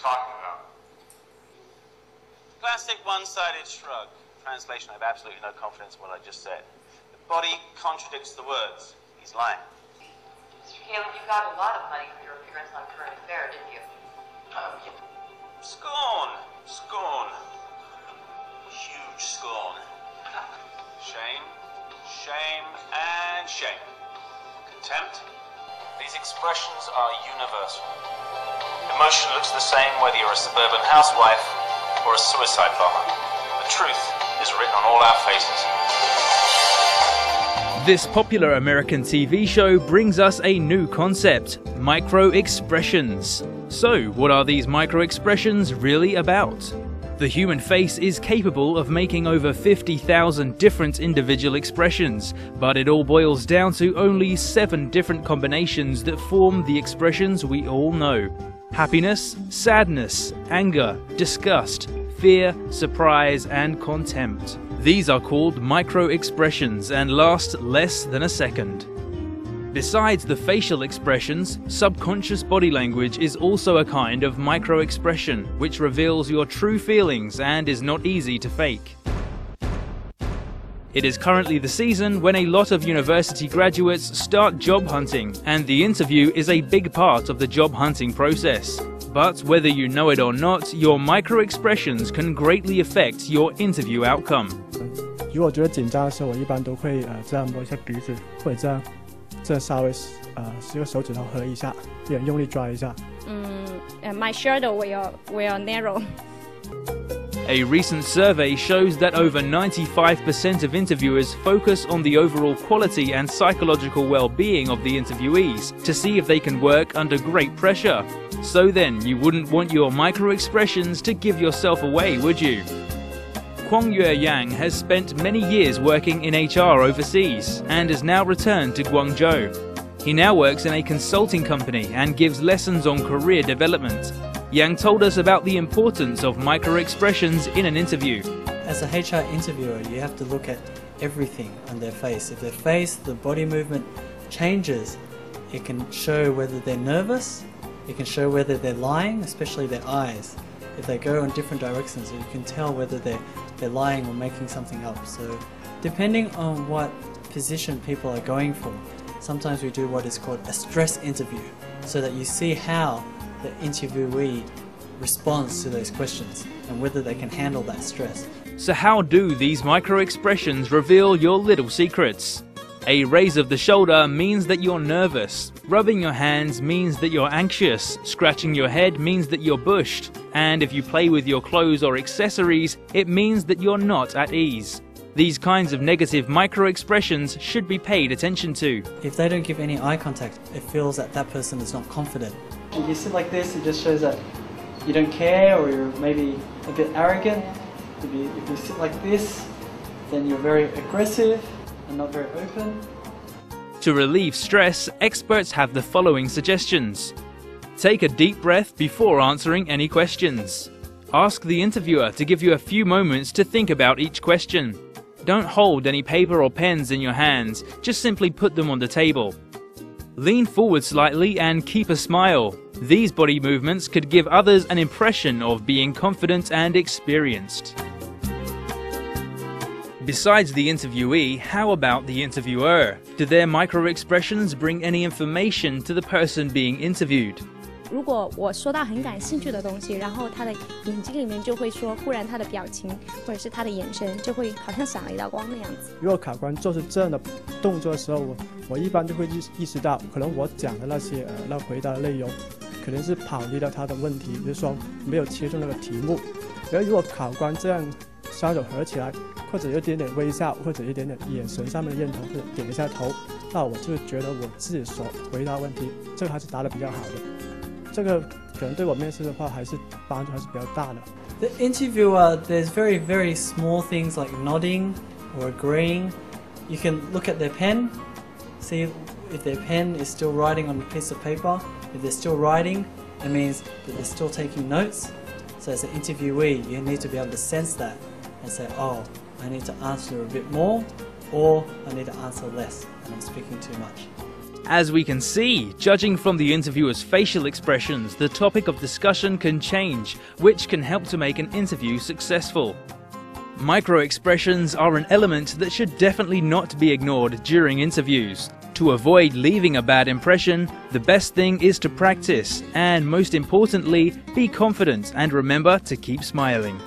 talking about? Classic one-sided shrug. Translation, I have absolutely no confidence in what I just said. The body contradicts the words. He's lying. Mr. Caleb, you got a lot of money for your appearance on Current Affair, didn't you? Scorn. Scorn. Huge scorn. Shame. Shame and shame. Contempt. These expressions are universal. Emotion looks the same whether you're a suburban housewife or a suicide bomber. The truth is written on all our faces. This popular American TV show brings us a new concept: micro-expressions. So, what are these micro-expressions really about? The human face is capable of making over 50,000 different individual expressions, but it all boils down to only 7 different combinations that form the expressions we all know: happiness, sadness, anger, disgust, fear, surprise, and contempt. These are called micro-expressions and last less than a second. Besides the facial expressions, subconscious body language is also a kind of micro-expression which reveals your true feelings and is not easy to fake. It is currently the season when a lot of university graduates start job hunting, and the interview is a big part of the job hunting process. But whether you know it or not, your micro-expressions can greatly affect your interview outcome. 如果我觉得紧张的时候，我一般都会这样摸一下鼻子，或者这稍微用手指头合一下，有点用力抓一下。My shoulder will narrow. A recent survey shows that over 95% of interviewers focus on the overall quality and psychological well-being of the interviewees to see if they can work under great pressure. So then, you wouldn't want your micro-expressions to give yourself away, would you? Kwong-Yue Yang has spent many years working in HR overseas and has now returned to Guangzhou. He now works in a consulting company and gives lessons on career development. Yang told us about the importance of micro-expressions in an interview. As a HR interviewer, you have to look at everything on their face. If their face, the body movement changes, it can show whether they're nervous, it can show whether they're lying, especially their eyes. If they go in different directions, you can tell whether they're lying or making something up. So depending on what position people are going for, sometimes we do what is called a stress interview, so that you see how the interviewee responds to those questions and whether they can handle that stress. So how do these micro-expressions reveal your little secrets? A raise of the shoulder means that you're nervous. Rubbing your hands means that you're anxious. Scratching your head means that you're bushed. And if you play with your clothes or accessories, it means that you're not at ease. These kinds of negative micro-expressions should be paid attention to. If they don't give any eye contact, it feels that that person is not confident. If you sit like this, it just shows that you don't care, or you're maybe a bit arrogant. If you sit like this, then you're very aggressive and not very open. To relieve stress, experts have the following suggestions. Take a deep breath before answering any questions. Ask the interviewer to give you a few moments to think about each question. Don't hold any paper or pens in your hands, just simply put them on the table. Lean forward slightly and keep a smile. These body movements could give others an impression of being confident and experienced. Besides the interviewee, how about the interviewer? Do their micro-expressions bring any information to the person being interviewed? 如果我说到很感兴趣的东西，然后他的眼睛里面就会说，忽然他的表情或者是他的眼神就会好像闪了一道光那样子。如果考官做出这样的动作的时候，我一般就会意识到，可能我讲的那些回答的内容，可能是跑离了他的问题，就是说没有切中那个题目。而如果考官这样双手合起来，或者有点点微笑，或者有点点眼神上面的认同，或者点一下头，那我就觉得我自己所回答问题，这个还是答得比较好的。这个可能对我面试的话，还是帮助还是比较大的。The interviewer, there's very, very small things like nodding or agreeing. You can look at their pen, see if their pen is still writing on a piece of paper. If they're still writing, it means that they're still taking notes. So as an interviewee, you need to be able to sense that and say, oh, I need to answer a bit more, or I need to answer less, and I'm speaking too much. As we can see, judging from the interviewer's facial expressions, the topic of discussion can change, which can help to make an interview successful. Micro-expressions are an element that should definitely not be ignored during interviews. To avoid leaving a bad impression, the best thing is to practice and, most importantly, be confident and remember to keep smiling.